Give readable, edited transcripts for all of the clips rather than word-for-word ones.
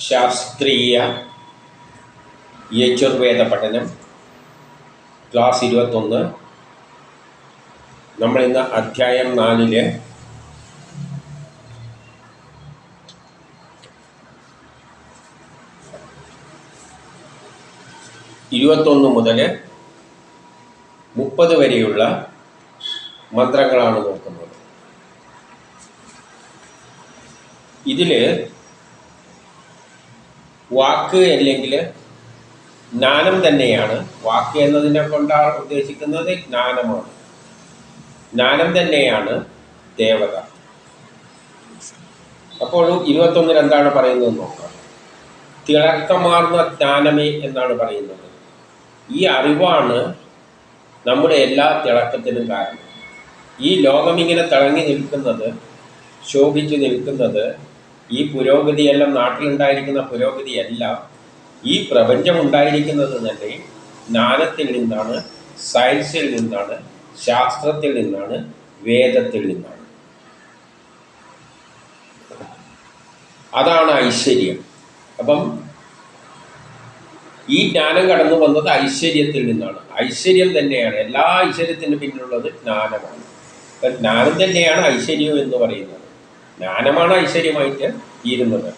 ശാസ്ത്രീയ യജുർവേദ പഠനം ക്ലാസ് 21. നമ്മളിന്ന് അധ്യായം 4 21 മുതൽ 30 വരെയുള്ള മന്ത്രങ്ങളാണ് നോക്കുന്നത്. ഇതിൽ വാക്ക് അല്ലെങ്കിൽ ജ്ഞാനം തന്നെയാണ്. വാക്ക് എന്നതിനെ കൊണ്ടാണ് ഉദ്ദേശിക്കുന്നത് ജ്ഞാനമാണ്. ജ്ഞാനം തന്നെയാണ് ദേവത. അപ്പോൾ 21 എന്താണ് പറയുന്നത് നോക്കാം. തിളക്കമാർന്ന ജ്ഞാനമേ എന്നാണ് പറയുന്നത്. ഈ അറിവാണ് നമ്മുടെ എല്ലാ തിളക്കത്തിനും കാരണം. ഈ ലോകം ഇങ്ങനെ തിളങ്ങി നിൽക്കുന്നത്, ശോഭിച്ചു നിൽക്കുന്നത്, ഈ പുരോഗതിയെല്ലാം, നാട്ടിലുണ്ടായിരിക്കുന്ന പുരോഗതിയെല്ലാം, ഈ പ്രപഞ്ചം ഉണ്ടായിരിക്കുന്നത് തന്നെ ജ്ഞാനത്തിൽ നിന്നാണ്, സയൻസിൽ നിന്നാണ്, ശാസ്ത്രത്തിൽ നിന്നാണ്, വേദത്തിൽ നിന്നാണ്. അതാണ് ഐശ്വര്യം. അപ്പം ഈ ജ്ഞാനം കടന്നു വന്നത് ഐശ്വര്യത്തിൽ നിന്നാണ്. ഐശ്വര്യം തന്നെയാണ്, എല്ലാ ഐശ്വര്യത്തിൻ്റെ പിന്നിലുള്ളത് ജ്ഞാനമാണ്. അപ്പം ജ്ഞാനം തന്നെയാണ് ഐശ്വര്യം എന്ന് പറയുന്നത്. ജ്ഞാനമാണ് ഐശ്വര്യമായിട്ട് തീരുന്നത്.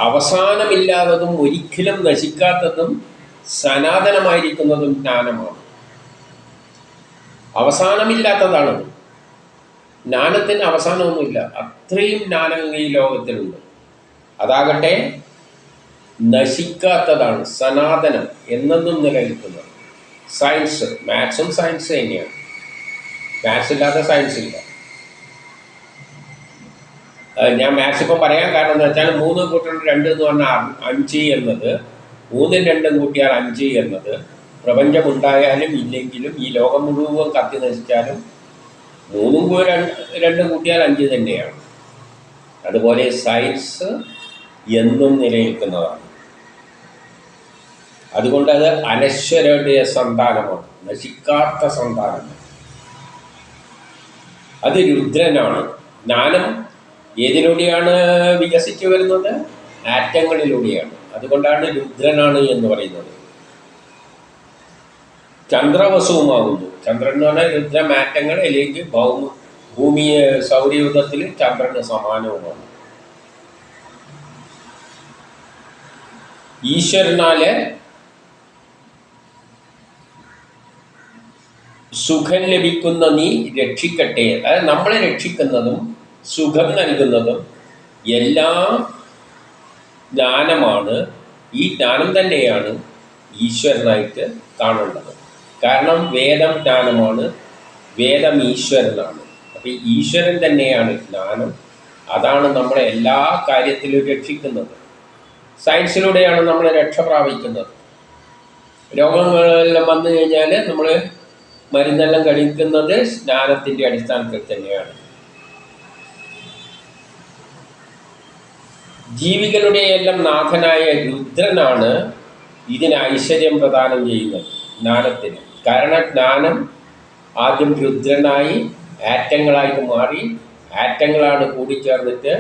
അവസാനമില്ലാത്തതും ഒരിക്കലും നശിക്കാത്തതും സനാതനമായിരിക്കുന്നതും ജ്ഞാനമാണ്. അവസാനമില്ലാത്തതാണ്. ജ്ഞാനത്തിന് അവസാനമൊന്നുമില്ല. അത്രയും ജ്ഞാനം ഈ ലോകത്തിലുണ്ട്. അതാകട്ടെ നശിക്കാത്തതാണ്, സനാതനം, എന്നെന്നും നിലനിൽക്കുന്നത്. സയൻസ്, മാത്സും സയൻസ് തന്നെയാണ്. മാത്സ് ഇല്ലാത്ത സയൻസ് ഇല്ല. ഞാൻ മാത്സ് ഇപ്പം പറയാൻ കാരണം എന്ന് വെച്ചാൽ 3 കൂട്ടൽ 2 എന്ന് പറഞ്ഞാൽ 5 എന്നത്, 3 2 കൂട്ടിയാൽ 5 എന്നത്, പ്രപഞ്ചം ഉണ്ടായാലും ഇല്ലെങ്കിലും ഈ ലോകം മുഴുവൻ കത്തി നശിച്ചാലും 3 2 കൂട്ടിയാൽ 5 തന്നെയാണ്. അതുപോലെ സയൻസ് എന്നും നിലനിൽക്കുന്നതാണ്. അതുകൊണ്ട് അത് അനശ്വരയുടെ സന്താനമാണ്, നശിക്കാത്ത സന്താനമാണ്. അത് രുദ്രനാണ്. ജ്ഞാനം ഏതിലൂടെയാണ് വികസിച്ചു വരുന്നത്? ആറ്റങ്ങളിലൂടെയാണ്. അതുകൊണ്ടാണ് രുദ്രനാണ് എന്ന് പറയുന്നത്. ചന്ദ്രവസുവുമാകുന്നു. ചന്ദ്രൻ എന്ന് പറഞ്ഞാൽ രുദ്രം ആറ്റങ്ങൾ, അല്ലെങ്കിൽ ഭൂമി സൗരയൂഥത്തിൽ ചന്ദ്രന് സമാനവുമാണ്. ഈശ്വരനാല് സുഖം ലഭിക്കുന്ന നീ രക്ഷിക്കട്ടെ. അതായത് നമ്മളെ രക്ഷിക്കുന്നതും സുഖം നൽകുന്നതും എല്ലാം ജ്ഞാനമാണ്. ഈ ജ്ഞാനം തന്നെയാണ് ഈശ്വരനായിട്ട് കാണേണ്ടത്. കാരണം വേദം ജ്ഞാനമാണ്, വേദം ഈശ്വരനാണ്. അപ്പം ഈശ്വരൻ തന്നെയാണ് ജ്ഞാനം. അതാണ് നമ്മളെ എല്ലാ കാര്യത്തിലും രക്ഷിക്കുന്നത്. സയൻസിലൂടെയാണ് നമ്മൾ രക്ഷ പ്രാപിക്കുന്നത്. രോഗങ്ങളെല്ലാം വന്നു കഴിഞ്ഞാൽ നമ്മൾ മരുന്നെല്ലാം കഴിക്കുന്നത് ജ്ഞാനത്തിൻ്റെ അടിസ്ഥാനത്തിൽ തന്നെയാണ്. ജീവികളുടെ എല്ലാം നാഥനായ രുദ്രനാണ് ഇതിന് ഐശ്വര്യം പ്രദാനം ചെയ്യുന്നത്, ജ്ഞാനത്തിന്. കാരണം ജ്ഞാനം ആദ്യം രുദ്രനായി ആറ്റങ്ങളായിട്ട് മാറി, ആറ്റങ്ങളാണ് കൂടിച്ചേർന്നിട്ട്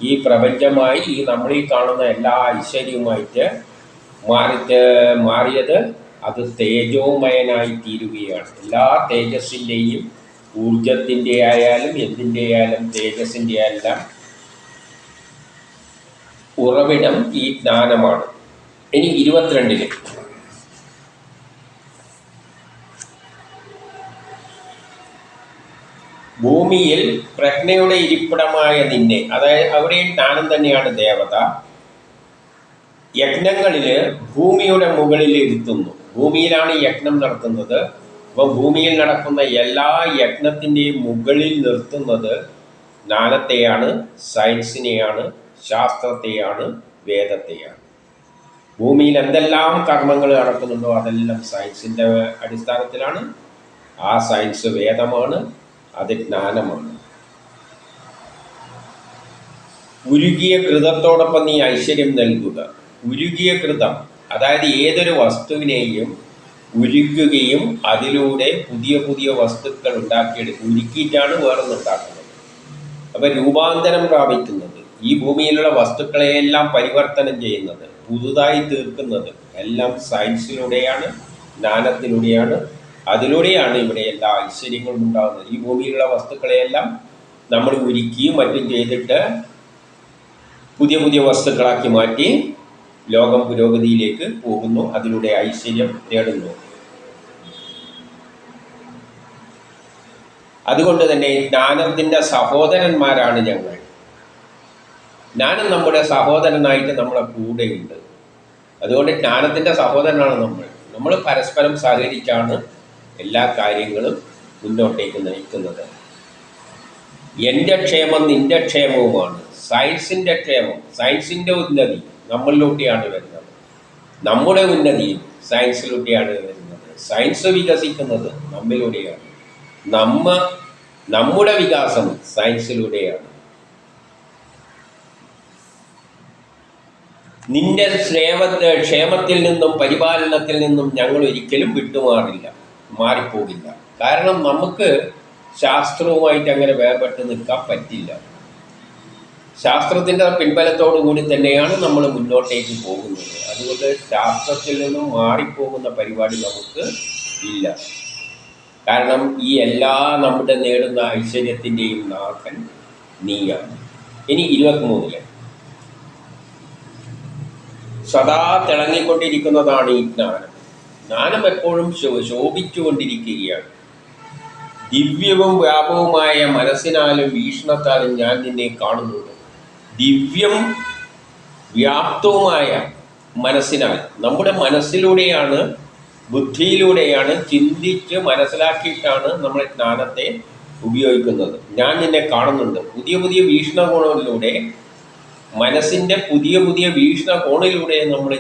ഈ പ്രപഞ്ചമായി, ഈ നമ്മളീ കാണുന്ന എല്ലാ ഐശ്വര്യവുമായിട്ട് മാറിയത്. അത് തേജോമയനായി തീരുകയാണ്. എല്ലാ തേജസ്സിൻ്റെയും, ഊർജത്തിൻ്റെ ആയാലും എന്തിൻ്റെ ആയാലും തേജസ്സിൻ്റെ എല്ലാം ഉറവിടം ഈ ജ്ഞാനമാണ്. ഇനി 22 ഭൂമിയിൽ പ്രജ്ഞയുടെ ഇരിപ്പിടമായ നിന്നെ, അതായത് അവിടെ ജ്ഞാനം തന്നെയാണ് ദേവത, യജ്ഞങ്ങളിൽ ഭൂമിയുടെ മുകളിൽ ഇരുത്തുന്നു. ഭൂമിയിലാണ് യജ്ഞം നടത്തുന്നത്. അപ്പോൾ ഭൂമിയിൽ നടക്കുന്ന എല്ലാ യജ്ഞത്തിൻ്റെയും മുകളിൽ നിർത്തുന്നത് ജ്ഞാനത്തെയാണ്, സയൻസിനെയാണ്, ശാസ്ത്രത്തെയാണ്, വേദത്തെയാണ്. ഭൂമിയിൽ എന്തെല്ലാം കർമ്മങ്ങൾ നടക്കുന്നുണ്ടോ അതെല്ലാം സയൻസിൻ്റെ അടിസ്ഥാനത്തിലാണ്. ആ സയൻസ് വേദമാണ്, അത് ജ്ഞാനമാണ്. ഉരുകിയ കൃതത്തോടൊപ്പം നീ ഐശ്വര്യം നൽകുക. ഉരുകിയ കൃതം, അതായത് ഏതൊരു വസ്തുവിനെയും ഉരുക്കുകയും അതിലൂടെ പുതിയ പുതിയ വസ്തുക്കൾ ഉണ്ടാക്കിയെടുക്കും. ഉരുക്കിയിട്ടാണ് വേറൊന്നുണ്ടാക്കുന്നത്. അപ്പം രൂപാന്തരം പ്രാപിക്കുന്നത്. ഈ ഭൂമിയിലുള്ള വസ്തുക്കളെയെല്ലാം പരിവർത്തനം ചെയ്യുന്നത്, പുതുതായി തീർക്കുന്നത് എല്ലാം സയൻസിലൂടെയാണ്, ജ്ഞാനത്തിലൂടെയാണ്. അതിലൂടെയാണ് ഇവിടെ എല്ലാ ഐശ്വര്യങ്ങളും ഉണ്ടാകുന്നത്. ഈ ഭൂമിയിലുള്ള വസ്തുക്കളെയെല്ലാം നമ്മൾ ഉരുക്കിയും മറ്റും ചെയ്തിട്ട് പുതിയ പുതിയ വസ്തുക്കളാക്കി മാറ്റി ലോകം പുരോഗതിയിലേക്ക് പോകുന്നു. അതിലൂടെ ഐശ്വര്യം നേടുന്നു. അതുകൊണ്ട് തന്നെ ജ്ഞാനത്തിൻ്റെ സഹോദരന്മാരാണ് ഞങ്ങൾ. ജ്ഞാനം നമ്മുടെ സഹോദരനായിട്ട് നമ്മളെ കൂടെയുണ്ട്. അതുകൊണ്ട് ജ്ഞാനത്തിൻ്റെ സഹോദരനാണ് നമ്മൾ പരസ്പരം സഹകരിച്ചാണ് എല്ലാ കാര്യങ്ങളും മുന്നോട്ടേക്ക് നയിക്കുന്നത്. എൻ്റെ ക്ഷേമം നിൻ്റെ ക്ഷേമവുമാണ്. സയൻസിൻ്റെ ക്ഷേമം, സയൻസിൻ്റെ ഉന്നതി നമ്മളിലൂടെയാണ് വരുന്നത്. നമ്മുടെ ഉന്നതി സയൻസിലൂടെയാണ് വരുന്നത്. സയൻസ് വികസിക്കുന്നത് നമ്മിലൂടെയാണ്. നമ്മുടെ വികാസം സയൻസിലൂടെയാണ്. നിന്റെ ക്ഷേമത്തിൽ നിന്നും പരിപാലനത്തിൽ നിന്നും ഞങ്ങൾ ഒരിക്കലും മാറിപ്പോകില്ല. കാരണം നമുക്ക് ശാസ്ത്രവുമായിട്ട് അങ്ങനെ വേർപെട്ട് നിൽക്കാൻ പറ്റില്ല. ശാസ്ത്രത്തിൻ്റെ പിൻബലത്തോടു കൂടി തന്നെയാണ് നമ്മൾ മുന്നോട്ടേക്ക് പോകുന്നത്. അതുകൊണ്ട് ശാസ്ത്രത്തിൽ നിന്നും മാറിപ്പോകുന്ന പരിപാടി നമുക്ക് ഇല്ല. കാരണം ഈ എല്ലാ നമ്മുടെ നേടുന്ന ഐശ്വര്യത്തിൻ്റെയും നാഥൻ നീയാണ്. ഇനി 23 സദാ തിളങ്ങിക്കൊണ്ടിരിക്കുന്നതാണ് ഈ ജ്ഞാനം. ജ്ഞാനം എപ്പോഴും ശോഭിച്ചുകൊണ്ടിരിക്കുകയാണ്. ദിവ്യവും വ്യാപകവുമായ മനസ്സിനാലും വീക്ഷണത്താലും ഞാൻ നിന്നെ കാണുന്നുണ്ട്. ദിവ്യം വ്യാപ്തവുമായ മനസ്സിനാൽ, നമ്മുടെ മനസ്സിലൂടെയാണ്, ബുദ്ധിയിലൂടെയാണ്, ചിന്തിച്ച് മനസ്സിലാക്കിയിട്ടാണ് നമ്മൾ ജ്ഞാനത്തെ ഉപയോഗിക്കുന്നത്. ഞാൻ നിന്നെ കാണുന്നുണ്ട്. പുതിയ പുതിയ വീക്ഷണകോണിലൂടെ, മനസ്സിൻ്റെ പുതിയ പുതിയ വീക്ഷണകോണിലൂടെ നമ്മൾ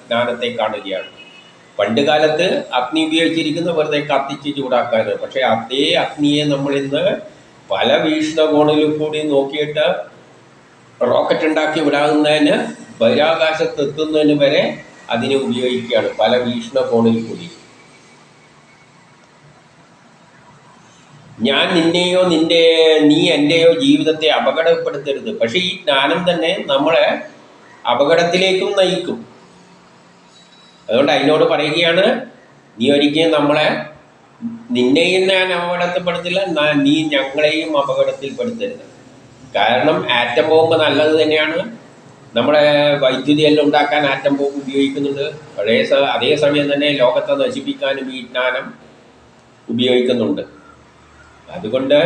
ജ്ഞാനത്തെ കാണുകയാണ്. പണ്ട് കാലത്ത് അഗ്നി ഉപയോഗിച്ചിരിക്കുന്ന വെറുതെ കത്തിച്ച് ചൂടാക്കാറ്. പക്ഷേ അതേ അഗ്നിയെ നമ്മളിന്ന് പല വീക്ഷണകോണിൽ കൂടി നോക്കിയിട്ട് റോക്കറ്റ് ഉണ്ടാക്കി വിടാവുന്നതിന്, ബഹിരാകാശത്തെത്തുന്നതിന് വരെ അതിനെ ഉപയോഗിക്കുകയാണ്, പല വീക്ഷണകോണിൽ കൂടി. ഞാൻ നിന്നെയോ നീ എൻ്റെയോ ജീവിതത്തെ അപകടപ്പെടുത്തരുത്. പക്ഷേ ഈ ജ്ഞാനം തന്നെ നമ്മളെ അപകടത്തിലേക്കും നയിക്കും. അതുകൊണ്ട് അതിനോട് പറയുകയാണ്, നീ ഒരിക്കലും നിന്നെയും ഞാൻ അപകടത്തിൽപ്പെടുത്തില്ല, നീ ഞങ്ങളെയും അപകടത്തിൽപ്പെടുത്തരുത്. കാരണം ആറ്റം ബോംബ് നല്ലത് തന്നെയാണ്. നമ്മുടെ വൈദ്യുതി എല്ലാം ഉണ്ടാക്കാൻ ആറ്റം ബോംബ് ഉപയോഗിക്കുന്നുണ്ട്. അതേസമയം തന്നെ ലോകത്തെ നശിപ്പിക്കാനും ഈ ജ്ഞാനം ഉപയോഗിക്കുന്നുണ്ട്. അതുകൊണ്ട്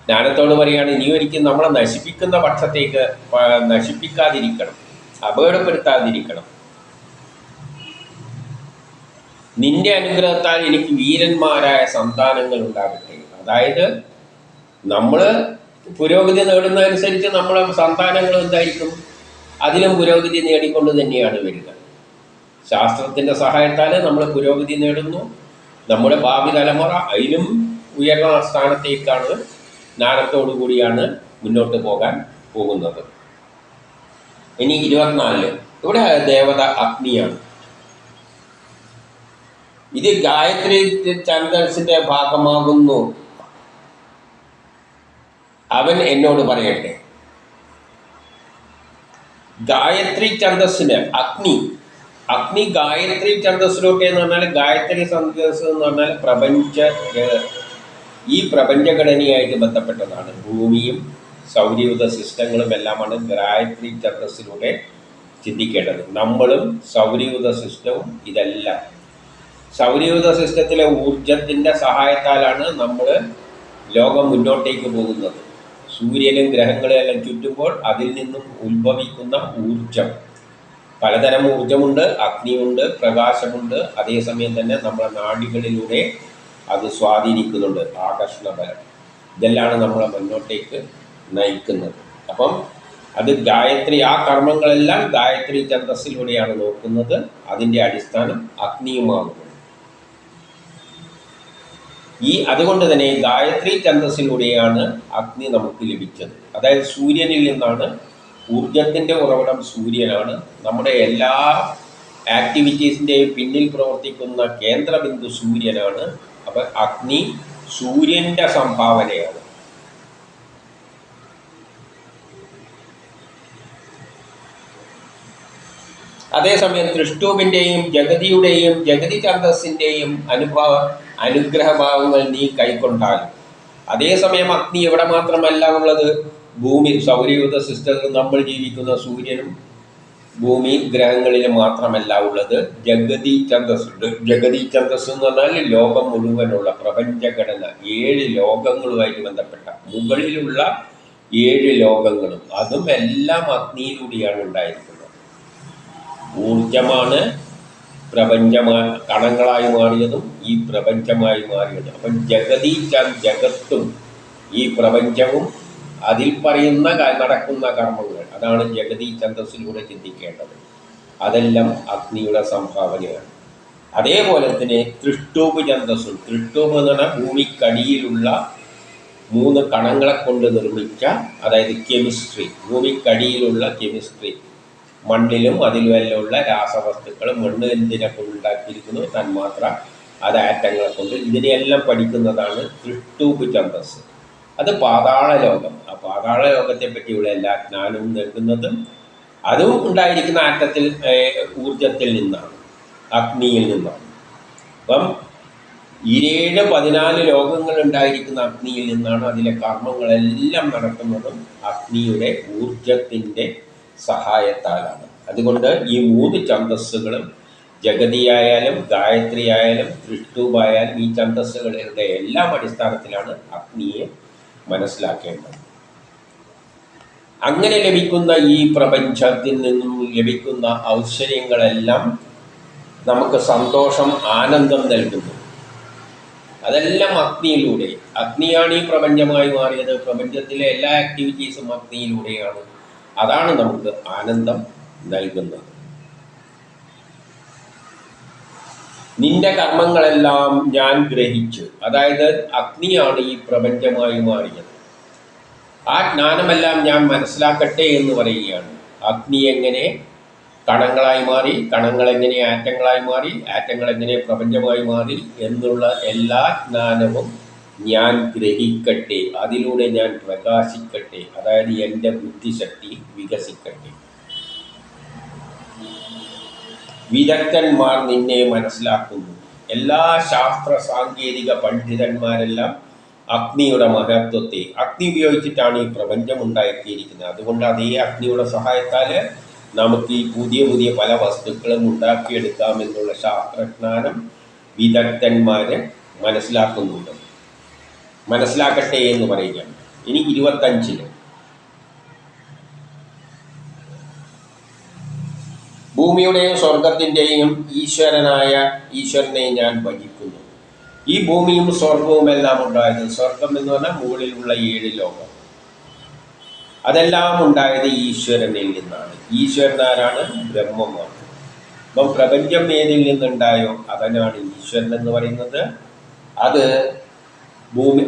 ജ്ഞാനത്തോട് പറയുകയാണ്, നീ ഒരിക്കലും നമ്മളെ നശിപ്പിക്കുന്ന പക്ഷത്തേക്ക് നശിപ്പിക്കാതിരിക്കണം, അപകടപ്പെടുത്താതിരിക്കണം. നിന്റെ അനുഗ്രഹത്താൽ എനിക്ക് വീരന്മാരായ സന്താനങ്ങൾ ഉണ്ടാകട്ടെ. അതായത് നമ്മൾ പുരോഗതി നേടുന്നതനുസരിച്ച് നമ്മളെ സന്താനങ്ങൾ എന്തായിരിക്കും, അതിലും പുരോഗതി നേടിക്കൊണ്ട് തന്നെയാണ് വരിക. ശാസ്ത്രത്തിൻ്റെ സഹായത്താൽ നമ്മൾ പുരോഗതി നേടുന്നു. നമ്മുടെ ഭാവി തലമുറ അതിലും ഉയർന്ന സ്ഥാനത്തേക്കാണ് ജ്ഞാനത്തോടു കൂടിയാണ് മുന്നോട്ട് പോകാൻ പോകുന്നത്. ഇനി 24 ഇവിടെ ദേവത അഗ്നിയാണ്. ഇത് ഗായത്രി ഛന്ദസ്സിന്റെ ഭാഗമാകുന്നു. അവൻ എന്നോട് പറയട്ടെ. ഗായത്രി ഛന്ദസ്സിന് അഗ്നി ഗായത്രി ഛന്ദസ്സിലോട്ട് എന്ന് പറഞ്ഞാൽ, ഗായത്രി ഛന്ദസ് എന്ന് പറഞ്ഞാൽ ഈ പ്രപഞ്ചഘടനയായിട്ട് ബന്ധപ്പെട്ടതാണ്. ഭൂമിയും സൗരയൂഥ സിസ്റ്റങ്ങളും എല്ലാമാണ് ഗായത്രി ഛന്ദസ്സിലൂടെ ചിന്തിക്കേണ്ടത്. നമ്മളും സൗരയൂഥ സിസ്റ്റവും ഇതെല്ലാം സൗരയൂഥ സിസ്റ്റത്തിലെ ഊർജത്തിൻ്റെ സഹായത്താലാണ് നമ്മൾ ലോകം മുന്നോട്ടേക്ക് പോകുന്നത്. സൂര്യനും ഗ്രഹങ്ങളും എല്ലാം ചുറ്റുമ്പോൾ അതിൽ നിന്നും ഉത്ഭവിക്കുന്ന ഊർജം, പലതരം ഊർജമുണ്ട്. അഗ്നിയുണ്ട്, പ്രകാശമുണ്ട്. അതേസമയം തന്നെ നമ്മുടെ നാഡികളിലൂടെ അത് സ്വാധീനിക്കുന്നുണ്ട്, ആകർഷണബലം. ഇതെല്ലാം നമ്മളെ മുന്നോട്ടേക്ക് നയിക്കുന്നത്. അപ്പം അത് ഗായത്രി, ആ കർമ്മങ്ങളെല്ലാം ഗായത്രി ഛന്ദസ്സിലൂടെയാണ് നോക്കുന്നത്. അതിൻ്റെ അടിസ്ഥാനം അഗ്നിയുമാകുന്നു. അതുകൊണ്ട് തന്നെ ഗായത്രി ഛന്ദസ്സിലൂടെയാണ് അഗ്നി നമുക്ക് ലഭിച്ചത്. അതായത് സൂര്യനിൽ നിന്നാണ്, ഊർജത്തിൻ്റെ ഉറവിടം സൂര്യനാണ്. നമ്മുടെ എല്ലാ ആക്ടിവിറ്റീസിൻ്റെയും പിന്നിൽ പ്രവർത്തിക്കുന്ന കേന്ദ്രബിന്ദു സൂര്യനാണ്. അപ്പം അഗ്നി സൂര്യൻ്റെ സംഭാവനയാണ്. അതേസമയം തൃഷ്ടൂപിൻ്റെയും ജഗതിയുടെയും ജഗതി ഛന്ദസ്സിൻ്റെയും അനുഗ്രഹഭാവങ്ങൾ നീ കൈക്കൊണ്ടാലും, അതേസമയം അഗ്നി ഇവിടെ മാത്രമല്ല ഉള്ളത്, ഭൂമി സൗരയൂഥ സിസ്റ്റത്തിൽ നമ്മൾ ജീവിക്കുന്ന സൂര്യനും ഭൂമി ഗ്രഹങ്ങളിലും മാത്രമല്ല ഉള്ളത്, ജഗതി ഛന്ദസ്സുണ്ട്. ജഗതി ഛന്ദസ് എന്ന് പറഞ്ഞാൽ ലോകം മുഴുവനുള്ള പ്രപഞ്ചഘടന, 7 ലോകങ്ങളുമായിട്ട് ബന്ധപ്പെട്ട മുകളിലുള്ള 7 ലോകങ്ങളും, അതും എല്ലാം അഗ്നിയിലൂടെയാണ് ഉണ്ടായിരിക്കുന്നത്. ഊർജമാണ് കണങ്ങളായി മാറിയതും ഈ പ്രപഞ്ചമായി മാറിയതും. അപ്പം ജഗത്തും ഈ പ്രപഞ്ചവും അതിൽ പറയുന്ന നടക്കുന്ന കർമ്മങ്ങൾ, അതാണ് ജഗതി ഛന്ദസ്സിലൂടെ ചിന്തിക്കേണ്ടത്. അതെല്ലാം അഗ്നിയുടെ സംഭാവനയാണ്. അതേപോലെ തന്നെ തൃഷ്ടൂപ് ഛന്ദസ്സും, തൃഷ്ടൂപ് എന്ന് പറഞ്ഞാൽ ഭൂമിക്കടിയിലുള്ള 3 കണങ്ങളെ കൊണ്ട് നിർമ്മിച്ച, അതായത് കെമിസ്ട്രി, ഭൂമിക്കടിയിലുള്ള കെമിസ്ട്രി, മണ്ണിലും അതിലുമെല്ലാമുള്ള രാസവസ്തുക്കൾ, മണ്ണ് എന്തിനെ കൊണ്ട് ഉണ്ടാക്കിയിരിക്കുന്നു, തന്മാത്ര, അത് ആറ്റങ്ങളെ കൊണ്ട്, ഇതിനെയെല്ലാം പഠിക്കുന്നതാണ് തൃഷ്ടൂപ് ഛന്ദസ്. അത് പാതാള ലോകം. ആ പാതാള ലോകത്തെ പറ്റിയുള്ള എല്ലാ ജ്ഞാനവും നൽകുന്നതും അതും ഉണ്ടായിരിക്കുന്ന ആറ്റത്തിൽ, ഊർജത്തിൽ നിന്നാണ്, അഗ്നിയിൽ നിന്നാണ്. അപ്പം 14 ലോകങ്ങൾ ഉണ്ടായിരിക്കുന്ന അഗ്നിയിൽ നിന്നാണ്. അതിലെ കർമ്മങ്ങളെല്ലാം നടക്കുന്നതും അഗ്നിയുടെ ഊർജത്തിൻ്റെ സഹായത്താലാണ്. അതുകൊണ്ട് ഈ 3 ഛന്ദസ്സുകളും, ജഗതിയായാലും ഗായത്രി ആയാലും തൃഷ്ടൂപായാലും, ഈ ഛന്ദസ്സുകളുടെ എല്ലാം അടിസ്ഥാനത്തിലാണ് അഗ്നിയെ മനസ്സിലാക്കേണ്ടത്. അങ്ങനെ ലഭിക്കുന്ന ഈ പ്രപഞ്ചത്തിൽ നിന്നും ലഭിക്കുന്ന ഔശ്വര്യങ്ങളെല്ലാം നമുക്ക് സന്തോഷം, ആനന്ദം നൽകുന്നു. അതെല്ലാം അഗ്നിയിലൂടെ. അഗ്നിയാണ് ഈ പ്രപഞ്ചമായി മാറിയത്. പ്രപഞ്ചത്തിലെ എല്ലാ ആക്ടിവിറ്റീസും അഗ്നിയിലൂടെയാണ്. അതാണ് നമുക്ക് ആനന്ദം നൽകുന്നത്. നിന്റെ കർമ്മങ്ങളെല്ലാം ഞാൻ ഗ്രഹിച്ചു. അതായത് അഗ്നിയാണ് ഈ പ്രപഞ്ചമായി മാറിയത്. ആ ജ്ഞാനമെല്ലാം ഞാൻ മനസ്സിലാക്കട്ടെ എന്ന് പറയുകയാണ്. അഗ്നി എങ്ങനെ കണങ്ങളായി മാറി, കണങ്ങൾ എങ്ങനെ ആറ്റങ്ങളായി മാറി, ആറ്റങ്ങൾ എങ്ങനെ പ്രപഞ്ചമായി മാറി എന്നുള്ള എല്ലാ ജ്ഞാനവും ഞാൻ ഗ്രഹിക്കട്ടെ, അതിലൂടെ ഞാൻ പ്രകാശിക്കട്ടെ. അതായത് എൻ്റെ ബുദ്ധിശക്തി വികസിക്കട്ടെ. വിദഗ്ധന്മാർ നിന്നെ മനസ്സിലാക്കുന്നു. എല്ലാ ശാസ്ത്ര സാങ്കേതിക പണ്ഡിതന്മാരെല്ലാം അഗ്നിയുടെ മഹത്വത്തെ, അഗ്നി ഉപയോഗിച്ചിട്ടാണ് ഈ പ്രപഞ്ചം ഉണ്ടാക്കിയിരിക്കുന്നത്. അതുകൊണ്ട് അതേ അഗ്നിയുടെ സഹായത്താൽ നമുക്ക് ഈ പുതിയ പുതിയ പല വസ്തുക്കളും ഉണ്ടാക്കിയെടുക്കാമെന്നുള്ള ശാസ്ത്രജ്ഞാനം വിദഗ്ധന്മാർ മനസ്സിലാക്കുന്നുണ്ട്. മനസ്സിലാക്കട്ടെ എന്ന് പറയുകയാണ്. ഇനി 25 ഭൂമിയുടെയും സ്വർഗത്തിൻ്റെയും ഈശ്വരനെ ഞാൻ ഭജിക്കുന്നു. ഈ ഭൂമിയും സ്വർഗവും എല്ലാം ഉണ്ടായത്, സ്വർഗം എന്ന് പറഞ്ഞാൽ മുകളിലുള്ള 7 ലോകം, അതെല്ലാം ഉണ്ടായത് ഈശ്വരനിൽ നിന്നാണ്. ഈശ്വരനാരാണ്? ബ്രഹ്മമാണ്. അപ്പം പ്രപഞ്ചം ഏതിൽ നിന്നുണ്ടായോ അതനാണ് ഈശ്വരൻ എന്ന് പറയുന്നത്.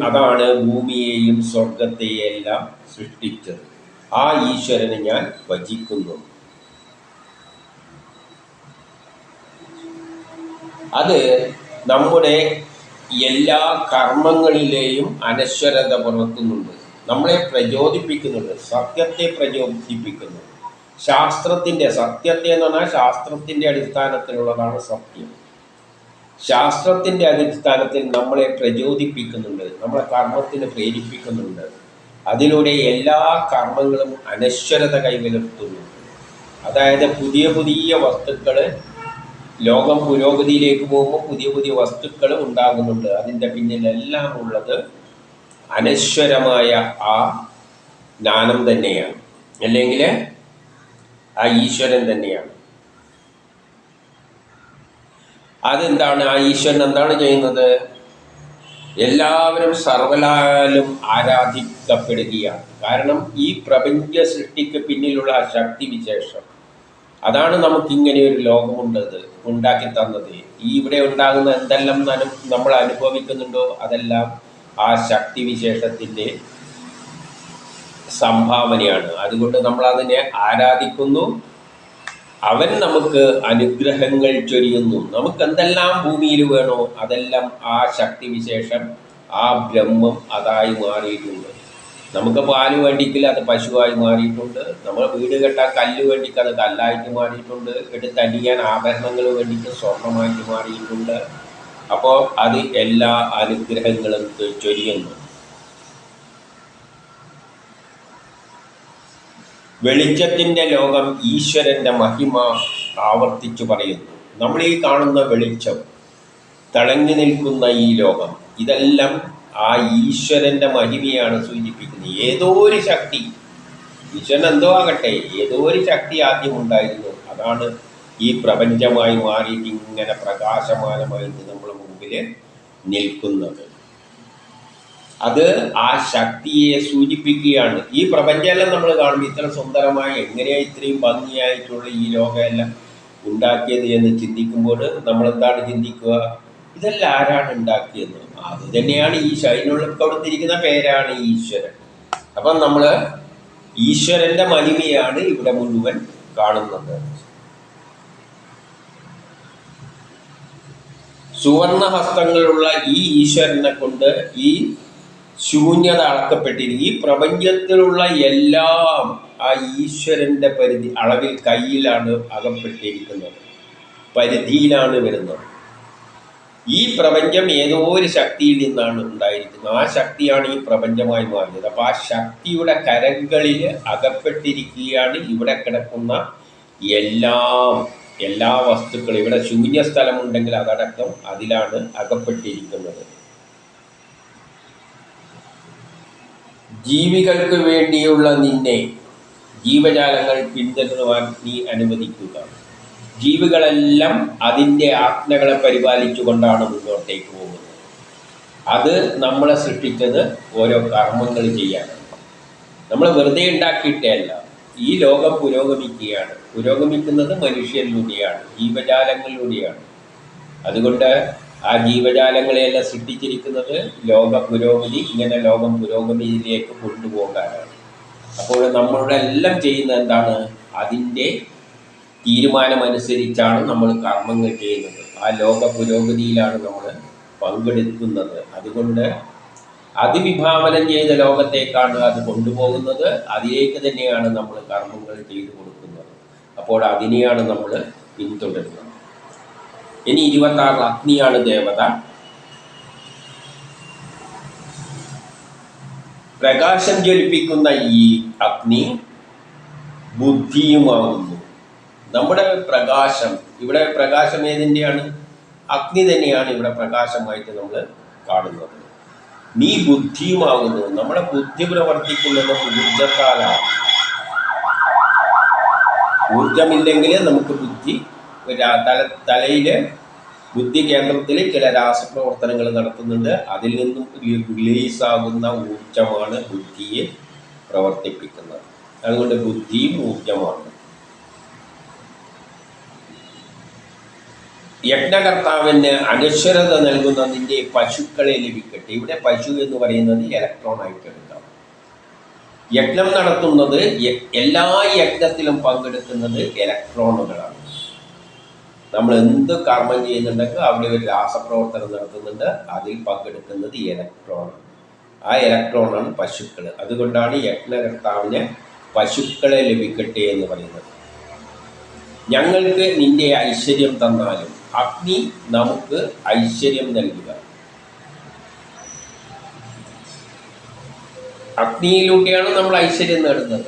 അതാണ് ഭൂമിയെയും സ്വർഗത്തെയും എല്ലാം സൃഷ്ടിച്ചത്. ആ ഈശ്വരനെ ഞാൻ ഭജിക്കുന്നു. അത് നമ്മുടെ എല്ലാ കർമ്മങ്ങളിലെയും അനശ്വരത പുലർത്തുന്നുണ്ട്, നമ്മളെ പ്രചോദിപ്പിക്കുന്നുണ്ട്, സത്യത്തെ പ്രചോദിപ്പിക്കുന്നു. സത്യത്തെ എന്ന് പറഞ്ഞാൽ ശാസ്ത്രത്തിൻ്റെ അടിസ്ഥാനത്തിലുള്ളതാണ് സത്യം. ശാസ്ത്രത്തിൻ്റെ അടിസ്ഥാനത്തിൽ നമ്മളെ പ്രചോദിപ്പിക്കുന്നുണ്ട്, നമ്മളെ കർമ്മത്തിന് പ്രേരിപ്പിക്കുന്നുണ്ട്. അതിലൂടെ എല്ലാ കർമ്മങ്ങളും അനശ്വരത കൈവരുത്തുന്നുണ്ട്. അതായത് പുതിയ പുതിയ വസ്തുക്കൾ, ലോകം പുരോഗതിയിലേക്ക് പോകുമ്പോൾ പുതിയ പുതിയ വസ്തുക്കൾ ഉണ്ടാകുന്നുണ്ട്. അതിൻ്റെ പിന്നിലെല്ലാം ഉള്ളത് അനശ്വരമായ ആ ജ്ഞാനം തന്നെയാണ്, അല്ലെങ്കിൽ ആ ഈശ്വരൻ തന്നെയാണ്. അതെന്താണ്? ആ ഈശ്വരൻ എന്താണ് ചെയ്യുന്നത്? എല്ലാവരും സർവ്വലാലും ആരാധിക്കപ്പെടുകയാണ്. കാരണം ഈ പ്രപഞ്ച സൃഷ്ടിക്ക് പിന്നിലുള്ള ആ ശക്തി വിശേഷം, അതാണ് നമുക്കിങ്ങനെ ഒരു ലോകമുണ്ടത് ഉണ്ടാക്കി തന്നത്. ഈ ഇവിടെ ഉണ്ടാകുന്ന എന്തെല്ലാം നമ്മൾ അനുഭവിക്കുന്നുണ്ടോ അതെല്ലാം ആ ശക്തി വിശേഷത്തിൻ്റെ സംഭാവനയാണ്. അതുകൊണ്ട് നമ്മളതിനെ ആരാധിക്കുന്നു. അവൻ നമുക്ക് അനുഗ്രഹങ്ങൾ ചൊരിയുന്നു. നമുക്ക് എന്തെല്ലാം ഭൂമിയിൽ വേണോ അതെല്ലാം ആ ശക്തി വിശേഷം, ആ ബ്രഹ്മം അതായി മാറിയിട്ടുണ്ട്. നമുക്ക് പാല് വേണ്ടിക്കില്ല, അത് പശുവായി മാറിയിട്ടുണ്ട്. നമ്മൾ വീട് കെട്ടാൻ കല്ല് വേണ്ടിക്ക് അത് കല്ലായിട്ട് മാറിയിട്ടുണ്ട്. എടുത്തടിയാൻ ആഭരണങ്ങൾ വേണ്ടിക്ക് സ്വർണമായിട്ട് മാറിയിട്ടുണ്ട്. അപ്പോൾ അത് എല്ലാ അനുഗ്രഹങ്ങളും ചൊരിയുന്നു. വെളിച്ചത്തിൻ്റെ ലോകം ഈശ്വരൻ്റെ മഹിമ ആവർത്തിച്ചു പറയുന്നു. നമ്മൾ ഈ കാണുന്ന വെളിച്ചം, തിളങ്ങി നിൽക്കുന്ന ഈ ലോകം, ഇതെല്ലാം ആ ഈശ്വരൻ്റെ മഹിമയാണ് സൂചിപ്പിക്കുന്നത്. ഏതോ ഒരു ശക്തി, ഈശ്വരൻ എന്തോ ആകട്ടെ, ഏതോ ഒരു ശക്തി ആദ്യം ഉണ്ടായിരുന്നു. അതാണ് ഈ പ്രപഞ്ചമായി മാറിയിട്ട് ഇങ്ങനെ പ്രകാശമാനമായിട്ട് നമ്മുടെ മുമ്പിൽ നിൽക്കുന്നത്. അത് ആ ശക്തിയെ സൂചിപ്പിക്കുകയാണ്. ഈ പ്രപഞ്ചമെല്ലാം നമ്മൾ കാണുമ്പോൾ ഇത്ര സുന്ദരമായി, എങ്ങനെയാണ് ഇത്രയും ഭംഗിയായിട്ടുള്ള ഈ ലോകമെല്ലാം ഉണ്ടാക്കിയത് എന്ന് ചിന്തിക്കുമ്പോൾ നമ്മളെന്താണ് ചിന്തിക്കുക? ഇതെല്ലാം ആരാണ് ഉണ്ടാക്കിയത്? അത് തന്നെയാണ് അതിനുള്ള കൊടുത്തിരിക്കുന്ന പേരാണ് ഈശ്വരൻ. അപ്പം നമ്മൾ ഈശ്വരൻ്റെ മഹിമയാണ് ഇവിടെ മുഴുവൻ കാണുന്നത്. സുവർണ ഹസ്തങ്ങളുള്ള ഈ ഈശ്വരനെ കൊണ്ട് ഈ ശൂന്യത അളക്കപ്പെട്ടിരിക്കും. ഈ പ്രപഞ്ചത്തിലുള്ള എല്ലാം ആ ഈശ്വരൻ്റെ പരിധി അളവിൽ കയ്യിലാണ് അകപ്പെട്ടിരിക്കുന്നത്, പരിധിയിലാണ് വരുന്നത്. ഈ പ്രപഞ്ചം ഏതോ ഒരു ശക്തിയിൽ നിന്നാണ് ഉണ്ടായിരിക്കുന്നത്. ആ ശക്തിയാണ് ഈ പ്രപഞ്ചമായി മാറിയത്. അപ്പോൾ ആ ശക്തിയുടെ കരങ്ങളിൽ അകപ്പെട്ടിരിക്കുകയാണ് ഇവിടെ കിടക്കുന്ന എല്ലാ വസ്തുക്കളും. ഇവിടെ ശൂന്യ സ്ഥലമുണ്ടെങ്കിൽ അതടക്കം അതിലാണ് അകപ്പെട്ടിരിക്കുന്നത്. ജീവികൾക്ക് വേണ്ടിയുള്ള നിന്നെ ജീവജാലങ്ങൾ പിന്തുടരുവാൻ നീ അനുവദിക്കുക. ജീവികളെല്ലാം അതിൻ്റെ ആജ്ഞകളെ പരിപാലിച്ചുകൊണ്ടാണ് മുന്നോട്ടേക്ക് പോകുന്നത്. അത് നമ്മളെ സൃഷ്ടിച്ചത് ഓരോ കർമ്മങ്ങൾ ചെയ്യാനാണ്. നമ്മൾ വെറുതെ ഉണ്ടാക്കിയിട്ടല്ല. ഈ ലോകം പുരോഗമിക്കുകയാണ്. പുരോഗമിക്കുന്നത് മനുഷ്യരിലൂടെയാണ്, ജീവജാലങ്ങളിലൂടെയാണ്. അതുകൊണ്ട് ആ ജീവജാലങ്ങളെയെല്ലാം സൃഷ്ടിച്ചിരിക്കുന്നത് ലോക പുരോഗതി, ഇങ്ങനെ ലോകം പുരോഗതിയിലേക്ക് കൊണ്ടുപോകാനാണ്. അപ്പോൾ നമ്മളുടെ എല്ലാം ചെയ്യുന്നത് എന്താണ്? അതിൻ്റെ തീരുമാനമനുസരിച്ചാണ് നമ്മൾ കർമ്മങ്ങൾ ചെയ്യുന്നത്. ആ ലോക പുരോഗതിയിലാണ് നമ്മൾ പങ്കെടുക്കുന്നത്. അതുകൊണ്ട് അതിവിഭാവനം ചെയ്ത ലോകത്തേക്കാണ് അത് കൊണ്ടുപോകുന്നത്. അതിലേക്ക് തന്നെയാണ് നമ്മൾ കർമ്മങ്ങൾ ചെയ്തു കൊടുക്കുന്നത്. അപ്പോൾ അതിനെയാണ് നമ്മൾ പിന്തുടരുന്നത്. ഇനി 26 അഗ്നിയാണ് ദേവത. പ്രകാശം ജ്വലിപ്പിക്കുന്ന ഈ അഗ്നി ബുദ്ധിയുമാകുന്നു. നമ്മുടെ പ്രകാശം, ഇവിടെ പ്രകാശം ഏതിൻ്റെയാണ്? അഗ്നി തന്നെയാണ് ഇവിടെ പ്രകാശമായിട്ട് നമ്മൾ കാണുന്നത്. നീ ബുദ്ധിയുമാകുന്നു. നമ്മുടെ ബുദ്ധി പ്രവർത്തിക്കുന്നത് ഊർജത്താലാണ്. ഊർജമില്ലെങ്കിൽ നമുക്ക് ബുദ്ധി തലയിൽ ബുദ്ധി കേന്ദ്രത്തിൽ ചില രാസപ്രവർത്തനങ്ങൾ നടത്തുന്നുണ്ട്. അതിൽ നിന്നും റിലീസാകുന്ന ഊർജമാണ് ബുദ്ധിയെ പ്രവർത്തിപ്പിക്കുന്നത്. അതുകൊണ്ട് ബുദ്ധിയും ഊർജമാണ്. യജ്ഞകർത്താവിന് അനശ്വരത നൽകുന്ന നിന്റെ പശുക്കളെ ലഭിക്കട്ടെ. ഇവിടെ പശു എന്ന് പറയുന്നത് ഇലക്ട്രോൺ ആയിട്ട് എടുക്കാം. യജ്ഞം നടത്തുന്നത്, എല്ലാ യജ്ഞത്തിലും പങ്കെടുക്കുന്നത് ഇലക്ട്രോണുകളാണ്. നമ്മൾ എന്ത് കർമ്മം ചെയ്യുന്നുണ്ടെങ്കിൽ അവിടെ ഒരു രാസപ്രവർത്തനം നടത്തുന്നുണ്ട്. അതിൽ പങ്കെടുക്കുന്നത് ഇലക്ട്രോണാണ്. ആ ഇലക്ട്രോണാണ് പശുക്കൾ. അതുകൊണ്ടാണ് യജ്ഞകർത്താവിന് പശുക്കളെ ലഭിക്കട്ടെ എന്ന് പറയുന്നത്. ഞങ്ങൾക്ക് നിന്റെ ഐശ്വര്യം തന്നാലും അഗ്നി നമുക്ക് ഐശ്വര്യം നൽകുക. അഗ്നിയിലൂടെയാണ് നമ്മൾ ഐശ്വര്യം നേടുന്നത്.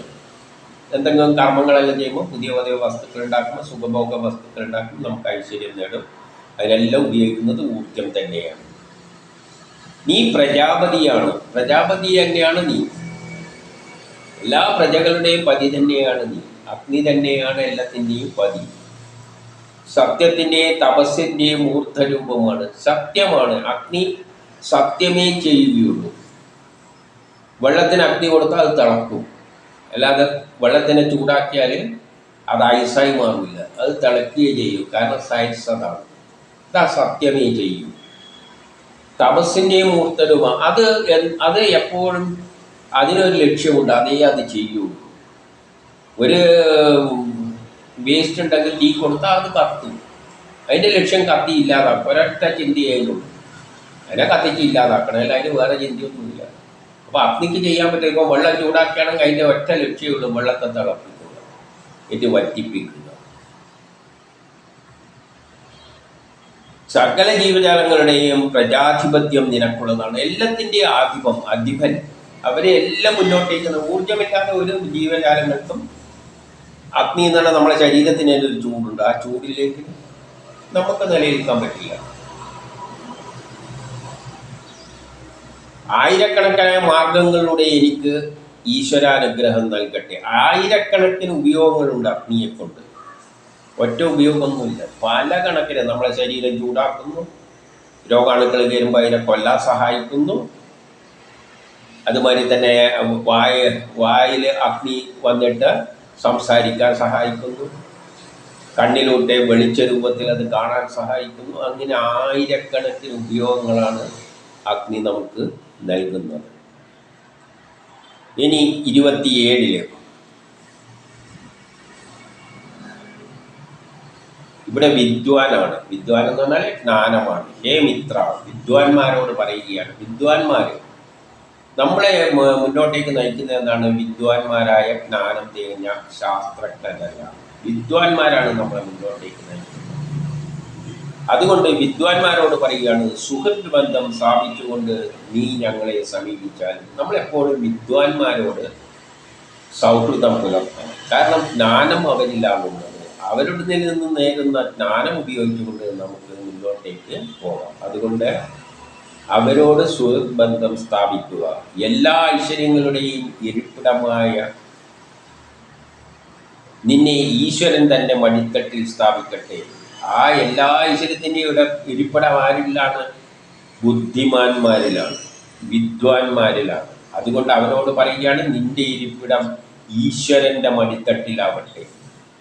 എന്തെങ്കിലും കർമ്മങ്ങളെല്ലാം ചെയ്യുമ്പോൾ പുതിയ പുതിയ വസ്തുക്കൾ ഉണ്ടാക്കുമ്പോൾ, സുഖഭോഗ വസ്തുക്കൾ ഉണ്ടാക്കുമ്പോൾ നമുക്ക് ഐശ്വര്യം നേടും. അതിനെല്ലാം ഉപയോഗിക്കുന്നത് ഊർജം തന്നെയാണ്. നീ പ്രജാപതിയാണ്. പ്രജാപതി തന്നെയാണ് നീ. എല്ലാ പ്രജകളുടെയും പതി തന്നെയാണ് നീ. അഗ്നി തന്നെയാണ് എല്ലാത്തിൻ്റെയും പതി. സത്യത്തിൻ്റെയും തപസ്സിൻ്റെയും മൂർധരൂപമാണ്. സത്യമാണ്. അഗ്നി സത്യമേ ചെയ്യുകയുള്ളൂ. വെള്ളത്തിന് അഗ്നി കൊടുത്താൽ അത് തിളക്കും. അല്ലാതെ വെള്ളത്തിനെ ചൂടാക്കിയാൽ അത് ഐസായി മാറില്ല. അത് തിളക്കുകയേ ചെയ്യൂ. കാരണം സയൻസ് അതാണ്. ഇതാ സത്യമേ ചെയ്യൂ. തപസ്സിൻ്റെയും മൂർത്തരൂപം അത് എപ്പോഴും അതിനൊരു ലക്ഷ്യമുണ്ട്. അതേ അത് ചെയ്യൂ. ഒരു വേസ്റ്റ് ഉണ്ടെങ്കിൽ തീ കൊടുത്താൽ അത് കത്തും. അതിൻ്റെ ലക്ഷ്യം കത്തി ഇല്ലാതാക്കും. ഒരൊറ്റ ചിന്തയേയുള്ളൂ, അതിനെ കത്തിച്ച് ഇല്ലാതാക്കണം. അല്ല അതിന് വേറെ ചിന്തയൊന്നുമില്ല. അപ്പോൾ അഗ്നിക്ക് ചെയ്യാൻ പറ്റും. ഇപ്പോൾ വെള്ളം ചൂടാക്കുകയാണെങ്കിൽ അതിൻ്റെ ഒറ്റ ലക്ഷ്യമുള്ളൂ, വെള്ളത്തെ തിളപ്പിക്കുക, ഇത് വറ്റിപ്പിക്കുക. സകല ജീവജാലങ്ങളുടെയും പ്രജാധിപത്യം നിനക്കുള്ളതാണ്. എല്ലാത്തിൻ്റെയും അധിപൻ, അവരെ എല്ലാം മുന്നോട്ടേക്ക്. ഊർജമില്ലാത്ത ഒരു ജീവജാലങ്ങൾക്കും അഗ്നി എന്നുള്ള നമ്മുടെ ശരീരത്തിന് ഒരു ചൂടുണ്ട്. ആ ചൂടിലേക്ക് നമുക്ക് നിലനിൽക്കാൻ പറ്റില്ല. ആയിരക്കണക്കായ മാർഗങ്ങളിലൂടെ എനിക്ക് ഈശ്വരാനുഗ്രഹം നൽകട്ടെ. ആയിരക്കണക്കിന് ഉപയോഗങ്ങളുണ്ട് അഗ്നിയെ കൊണ്ട്, ഒറ്റ ഉപയോഗമൊന്നുമില്ല. പല കണക്കിന് നമ്മളെ ശരീരം ചൂടാക്കുന്നു, രോഗാണുക്കൾ കയറുമ്പോൾ അതിനെ കൊല്ലാൻ സഹായിക്കുന്നു. അതുമാതിരി തന്നെ വായിൽ അഗ്നി വന്നിട്ട് സംസാരിക്കാൻ സഹായിക്കുന്നു, കണ്ണിലൂടെ വെളിച്ച രൂപത്തിൽ അത് കാണാൻ സഹായിക്കുന്നു. അങ്ങനെ ആയിരക്കണക്കിന് ഉപയോഗങ്ങളാണ് അഗ്നി നമുക്ക് നൽകുന്നത്. ഇനി 27 ഇവിടെ വിദ്വാനാണ്. വിദ്വാൻ എന്ന് പറഞ്ഞാൽ ജ്ഞാനമാണ്. ഹേ മിത്ര, വിദ്വാൻമാരോട് പറയുകയാണ്. വിദ്വാൻമാർ നമ്മളെ മുന്നോട്ടേക്ക് നയിക്കുന്നത് എന്താണ്? വിദ്വാൻമാരായ ജ്ഞാനം തികഞ്ഞ ശാസ്ത്രജ്ഞരല്ല, വിദ്വാൻമാരാണ് നമ്മളെ മുന്നോട്ടേക്ക് നയിക്കുന്നത്. അതുകൊണ്ട് വിദ്വാൻമാരോട് പറയുകയാണ്, സുഹൃത്ത് ബന്ധം സ്ഥാപിച്ചുകൊണ്ട് നീ ഞങ്ങളെ സമീപിച്ചാൽ. നമ്മളെപ്പോഴും വിദ്വാൻമാരോട് സൗഹൃദം പുലർത്തണം. കാരണം ജ്ഞാനം അവരിലാകുന്നത്, അവരുടെ നിന്ന് നേരുന്ന ജ്ഞാനം ഉപയോഗിച്ചുകൊണ്ട് നമുക്ക് മുന്നോട്ടേക്ക് പോകാം. അതുകൊണ്ട് അവരോട് സുഹൃത്ത് ബന്ധം സ്ഥാപിക്കുക. എല്ലാ ഐശ്വര്യങ്ങളുടെയും ഇരിപ്പിടമായ നിന്നെ ഈശ്വരൻ തന്നെ മടിത്തട്ടിൽ സ്ഥാപിക്കട്ടെ. ആ എല്ലാ ഐശ്വര്യത്തിൻ്റെയും ഇരിപ്പിടം ആരിലാണ്? ബുദ്ധിമാന്മാരിലാണ്, വിദ്വാൻമാരിലാണ്. അതുകൊണ്ട് അവരോട് പറയുകയാണ്, നിന്റെ ഇരിപ്പിടം ഈശ്വരൻ്റെ മടിത്തട്ടിലാവട്ടെ.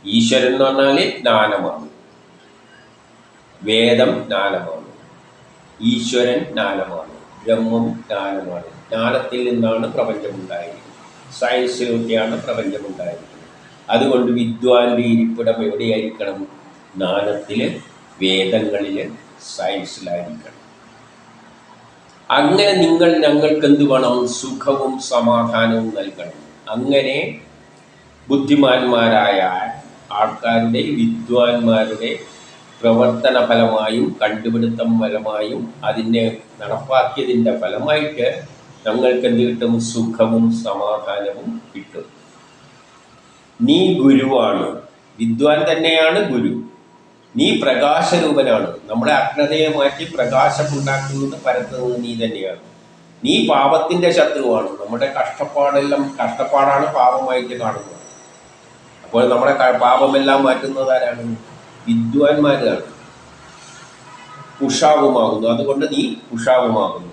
ഈശ്വരൻ എന്ന് പറഞ്ഞാൽ ജ്ഞാനമാണ്, വേദം ജ്ഞാനമാണ്, ഈശ്വരൻ ജ്ഞാനമാണ്, ബ്രഹ്മം ജ്ഞാനമാണ്. ജ്ഞാനത്തിൽ നിന്നാണ് പ്രപഞ്ചമുണ്ടായിരിക്കുന്നത്, സയൻസിലൂടെയാണ് പ്രപഞ്ചമുണ്ടായിരിക്കുന്നത്. അതുകൊണ്ട് വിദ്വാൻ്റെ ഇരിപ്പിടം എവിടെയായിരിക്കണം? ജ്ഞാനത്തിൽ, വേദങ്ങളിൽ, സയൻസിലായിരിക്കണം. അങ്ങനെ നിങ്ങൾ ഞങ്ങൾക്ക് എന്ത് വേണം? സുഖവും സമാധാനവും നൽകണം. അങ്ങനെ ബുദ്ധിമാന്മാരായ ആൾക്കാരുടെ, വിദ്വാൻമാരുടെ പ്രവർത്തന ഫലമായും കണ്ടുപിടുത്തം ഫലമായും അതിനെ നടപ്പാക്കിയതിൻ്റെ ഫലമായിട്ട് ഞങ്ങൾക്ക് എന്ത് കിട്ടും? സുഖവും സമാധാനവും കിട്ടും. നീ ഗുരുവാണ്, വിദ്വാൻ തന്നെയാണ് ഗുരു. നീ പ്രകാശരൂപനാണ്, നമ്മളെ അജ്ഞതയെ മാറ്റി പ്രകാശമുണ്ടാക്കുന്നത്, പരത്തുന്നത് നീ തന്നെയാണ്. നീ പാപത്തിൻ്റെ ശത്രുവാണ്, നമ്മുടെ കഷ്ടപ്പാടാണ് പാപമായിട്ട് കാണുന്നത്. അപ്പോൾ നമ്മുടെ പാപമെല്ലാം മാറ്റുന്നത് ആരാണ്? വിദ്വാൻമാരാണ്. ഉഷാവുമാകുന്നു, അതുകൊണ്ട് നീ ഉഷാവുമാകുന്നു.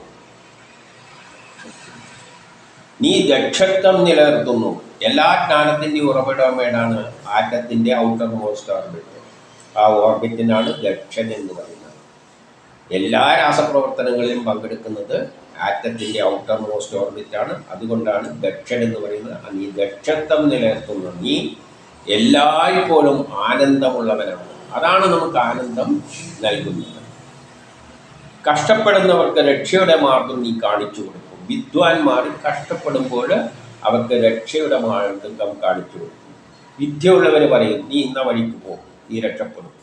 നീ ദക്ഷത്വം നിലനിർത്തുന്നു. എല്ലാ ജ്ഞാനത്തിൻ്റെയും ഉറവിടമേടാണ് ആറ്റത്തിൻ്റെ ഔട്ടർ മോസ്റ്റ് ഓർബിറ്റ്. ആ ഓർബിറ്റിനാണ് ദക്ഷൻ എന്ന് പറയുന്നത്. എല്ലാ രാസപ്രവർത്തനങ്ങളിലും പങ്കെടുക്കുന്നത് ആറ്റത്തിൻ്റെ ഔട്ടർ മോസ്റ്റ് ഓർബിറ്റാണ്. അതുകൊണ്ടാണ് ദക്ഷൻ എന്ന് പറയുന്നത്. നീ ദക്ഷത്വം നിലനിർത്തുന്നു, നീ എല്ലായ്പ്പോഴും ആനന്ദമുള്ളവനാണ്. അതാണ് നമുക്ക് ആനന്ദം നൽകുന്നത്. കഷ്ടപ്പെടുന്നവർക്ക് രക്ഷയുടെ മാർഗം നീ കാണിച്ചു കൊടുക്കും. വിദ്വാൻമാർ കഷ്ടപ്പെടുമ്പോൾ അവർക്ക് രക്ഷയുടെ മാർഗം കാണിച്ചു കൊടുക്കും. വിദ്യയുള്ളവർ പറയും, നീ ഇന്ന വഴിക്ക് പോകും, നീ രക്ഷപ്പെടും.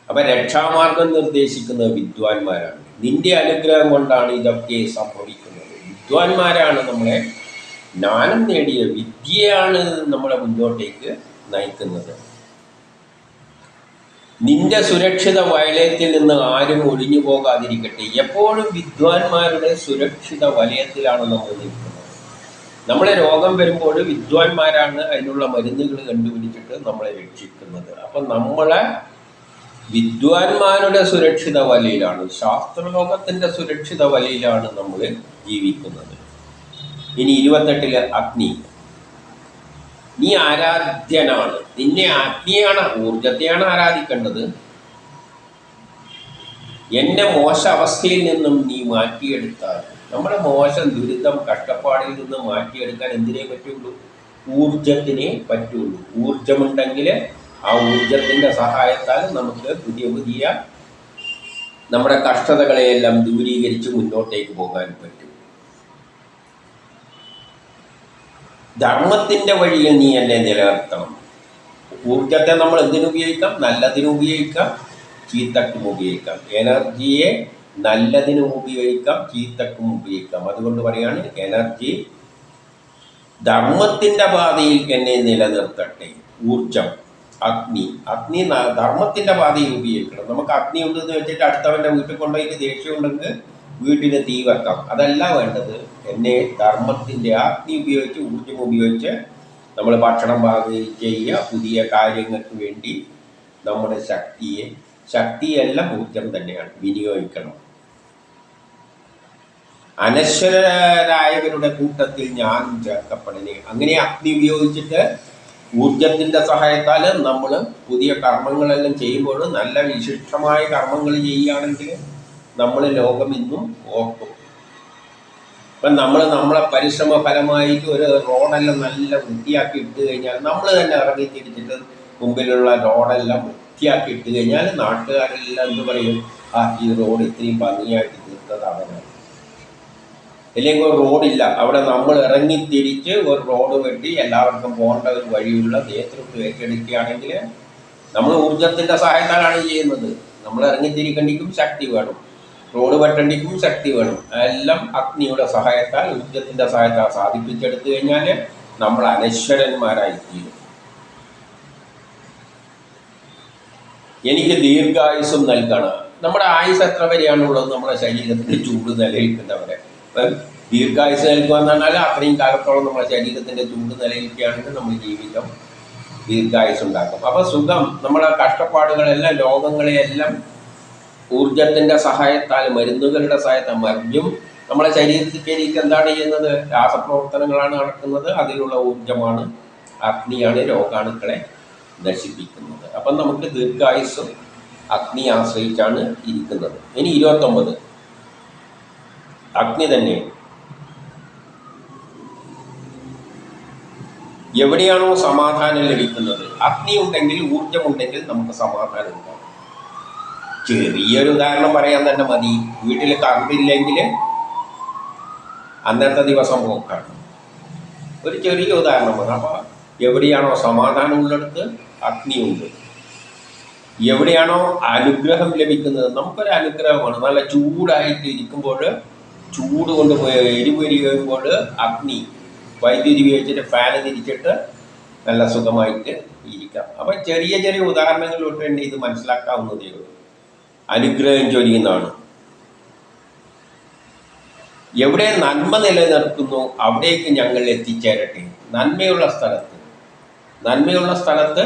അപ്പം രക്ഷാമാർഗം നിർദ്ദേശിക്കുന്നത് വിദ്വാൻമാരാണ്. നിന്റെ അനുഗ്രഹം കൊണ്ടാണ് ഇതൊക്കെ സംഭവിക്കുന്നത്. വിദ്വാൻമാരാണ് നമ്മളെ ജ്ഞാനം നേടിയ വിദ്യയാണ് നമ്മളെ മുന്നോട്ടേക്ക് നയിക്കുന്നത്. നിന്റെ സുരക്ഷിത വലയത്തിൽ നിന്ന് ആരും ഒഴിഞ്ഞു പോകാതിരിക്കട്ടെ. എപ്പോഴും വിദ്വാൻമാരുടെ സുരക്ഷിത വലയത്തിലാണ് നമ്മൾ നിൽക്കുന്നത്. നമ്മളെ രോഗം വരുമ്പോൾ വിദ്വാൻമാരാണ് അതിനുള്ള മരുന്നുകൾ കണ്ടുപിടിച്ചിട്ട് നമ്മളെ രക്ഷിക്കുന്നത്. അപ്പം നമ്മളെ വിദ്വാൻമാരുടെ സുരക്ഷിത വലയിലാണ്, ശാസ്ത്രലോകത്തിൻ്റെ സുരക്ഷിത വലയിലാണ് നമ്മൾ ജീവിക്കുന്നത്. ഇനി 28 അഗ്നി. നീ ആരാധ്യനാണ്. നിന്നെ അഗ്നിയാണ്, ഊർജത്തെയാണ് ആരാധിക്കേണ്ടത്. എന്നെ മോശ അവസ്ഥയിൽ നിന്നും നീ മാറ്റിയെടുത്താൽ, നമ്മുടെ മോശം, ദുരിതം, കഷ്ടപ്പാടിൽ നിന്ന് മാറ്റിയെടുക്കാൻ എന്തിനേ പറ്റുള്ളൂ? ഊർജത്തിനെ പറ്റുള്ളൂ. ഊർജമുണ്ടെങ്കിൽ ആ ഊർജത്തിൻ്റെ സഹായത്താൽ നമുക്ക് പുതിയ പുതിയ നമ്മുടെ കഷ്ടതകളെയെല്ലാം ദൂരീകരിച്ച് മുന്നോട്ടേക്ക് പോകാൻ പറ്റും. ധർമ്മത്തിൻ്റെ വഴിയിൽ നീ എന്നെ നിലനിർത്തണം. ഊർജത്തെ നമ്മൾ എന്തിനുപയോഗിക്കാം? നല്ലതിനും ഉപയോഗിക്കാം, ചീത്തക്കും ഉപയോഗിക്കാം. എനർജിയെ നല്ലതിനും ഉപയോഗിക്കാം, ചീത്തക്കും ഉപയോഗിക്കാം. അതുകൊണ്ട് പറയാണ് എനർജി ധർമ്മത്തിൻ്റെ പാതയിൽ എന്നെ നിലനിർത്തട്ടെ. ഊർജം അഗ്നി ധർമ്മത്തിൻ്റെ പാതയിൽ ഉപയോഗിക്കണം. നമുക്ക് അഗ്നി ഉണ്ടെന്ന് വെച്ചിട്ട് അടുത്തവൻ്റെ വീട്ടിൽ കൊണ്ടുപോയിട്ട് ദേഷ്യം ഉണ്ടെങ്കിൽ വീട്ടിന് തീ വെക്കാം. അതല്ല വേണ്ടത്. എന്നെ ധർമ്മത്തിൻ്റെ അഗ്നി ഉപയോഗിച്ച്, ഊർജം ഉപയോഗിച്ച് നമ്മൾ ഭക്ഷണം പാകം ചെയ്യുക, പുതിയ കാര്യങ്ങൾക്ക് വേണ്ടി നമ്മുടെ ശക്തിയെല്ലാം ഊർജം തന്നെയാണ്, വിനിയോഗിക്കണം. അനശ്വരരായവരുടെ കൂട്ടത്തിൽ ഞാൻ ചേർക്കപ്പെടണേ. അങ്ങനെ അഗ്നി ഉപയോഗിച്ചിട്ട് ഊർജത്തിൻ്റെ സഹായത്താൽ നമ്മൾ പുതിയ കർമ്മങ്ങളെല്ലാം ചെയ്യുമ്പോൾ, നല്ല വിശിഷ്ടമായ കർമ്മങ്ങൾ ചെയ്യുകയാണെങ്കിൽ നമ്മൾ ലോകം ഇന്നും ഓർക്കും. ഇപ്പം നമ്മളെ പരിശ്രമ ഫലമായിട്ട് ഒരു റോഡെല്ലാം നല്ല വൃത്തിയാക്കി ഇട്ട് കഴിഞ്ഞാൽ, നമ്മൾ തന്നെ ഇറങ്ങി തിരിച്ചിട്ട് മുമ്പിലുള്ള റോഡെല്ലാം വൃത്തിയാക്കി ഇട്ട് കഴിഞ്ഞാൽ നാട്ടുകാരെല്ലാം എന്ത് പറയും? ഈ റോഡ് ഇത്രയും ഭംഗിയായിട്ട് തീർത്തത് അവനാണ്. അല്ലെങ്കിൽ ഒരു റോഡില്ല, അവിടെ നമ്മൾ ഇറങ്ങി തിരിച്ച് ഒരു റോഡ് വെട്ടി എല്ലാവർക്കും പോകേണ്ട ഒരു വഴിയുള്ള നേതൃത്വം ഏറ്റെടുക്കുകയാണെങ്കിൽ നമ്മൾ ഊർജത്തിൻ്റെ സഹായത്താലാണ് ചെയ്യുന്നത്. നമ്മൾ ഇറങ്ങിത്തിരിക്കേണ്ടിക്കും ശക്തി വേണം, റോഡ് വെട്ടേണ്ടിക്കും ശക്തി വേണം. എല്ലാം അഗ്നിയുടെ സഹായത്താൽ, ഊർജത്തിൻ്റെ സഹായത്താൽ സാധിപ്പിച്ചെടുത്തു കഴിഞ്ഞാൽ നമ്മൾ അനശ്വരന്മാരായിത്തീരും. എനിക്ക് ദീർഘായുസ്സും നൽകണം. നമ്മുടെ ആയുസ് എത്ര വരെയാണുള്ളത്? നമ്മുടെ ശരീരത്തിന് ചൂട് നിലനിൽക്കുന്നവരെ. ദീർഘായുസ് നൽകുക എന്ന് പറഞ്ഞാൽ അത്രയും കാലത്തോളം നമ്മുടെ ശരീരത്തിൻ്റെ ചൂട് നിലനിൽക്കുകയാണെങ്കിൽ നമ്മൾ ജീവിതം ദീർഘായുസ് ഉണ്ടാക്കും. അപ്പോൾ സുഖം, നമ്മുടെ കഷ്ടപ്പാടുകളെല്ലാം, രോഗങ്ങളെയെല്ലാം ഊർജത്തിൻ്റെ സഹായത്താൽ, മരുന്നുകളുടെ സഹായത്താൽ മറിഞ്ഞും നമ്മളെ ശരീരത്തിലേക്ക് എന്താണ് ചെയ്യുന്നത്? രാസപ്രവർത്തനങ്ങളാണ് നടക്കുന്നത്. അതിലുള്ള ഊർജമാണ്, അഗ്നിയാണ് രോഗാണുക്കളെ നശിപ്പിക്കുന്നത്. അപ്പം നമുക്ക് ദീർഘായുസ്സും അഗ്നിയെ ആശ്രയിച്ചാണ് ഇരിക്കുന്നത്. ഇനി 29 അഗ്നി തന്നെ. എവിടെയാണോ സമാധാനം ലഭിക്കുന്നത്? അഗ്നി ഉണ്ടെങ്കിൽ, ഊർജമുണ്ടെങ്കിൽ നമുക്ക് സമാധാനം ഉണ്ടാകും. ചെറിയൊരു ഉദാഹരണം പറയാൻ തന്നെ മതി. വീട്ടിൽ കറണ്ടില്ലെങ്കിൽ അന്നത്തെ ദിവസം പോക്കാണ്. ഒരു ചെറിയ ഉദാഹരണമാണ്. അപ്പോൾ എവിടെയാണോ സമാധാനമുള്ളിടത്ത് അഗ്നിയുണ്ട്. എവിടെയാണോ അനുഗ്രഹം ലഭിക്കുന്നത്? നമുക്കൊരു അനുഗ്രഹമാണ്. നല്ല ചൂടായിട്ട് ഇരിക്കുമ്പോൾ, ചൂട് കൊണ്ട് എരിവരി കഴിയുമ്പോൾ അഗ്നി വൈദ്യുതി ഉപയോഗിച്ചിട്ട് ഫാന് തിരിച്ചിട്ട് നല്ല സുഖമായിട്ട് ഇരിക്കാം. അപ്പം ചെറിയ ചെറിയ ഉദാഹരണങ്ങളിലോട്ട് തന്നെ ഇത് മനസ്സിലാക്കാവുന്നതേ ഉള്ളൂ. അനുഗ്രഹം ചൊരിയുന്നതാണ്. എവിടെ നന്മ നിലനിർത്തുന്നു അവിടേക്ക് ഞങ്ങൾ എത്തിച്ചേരട്ടെ. നന്മയുള്ള സ്ഥലത്ത്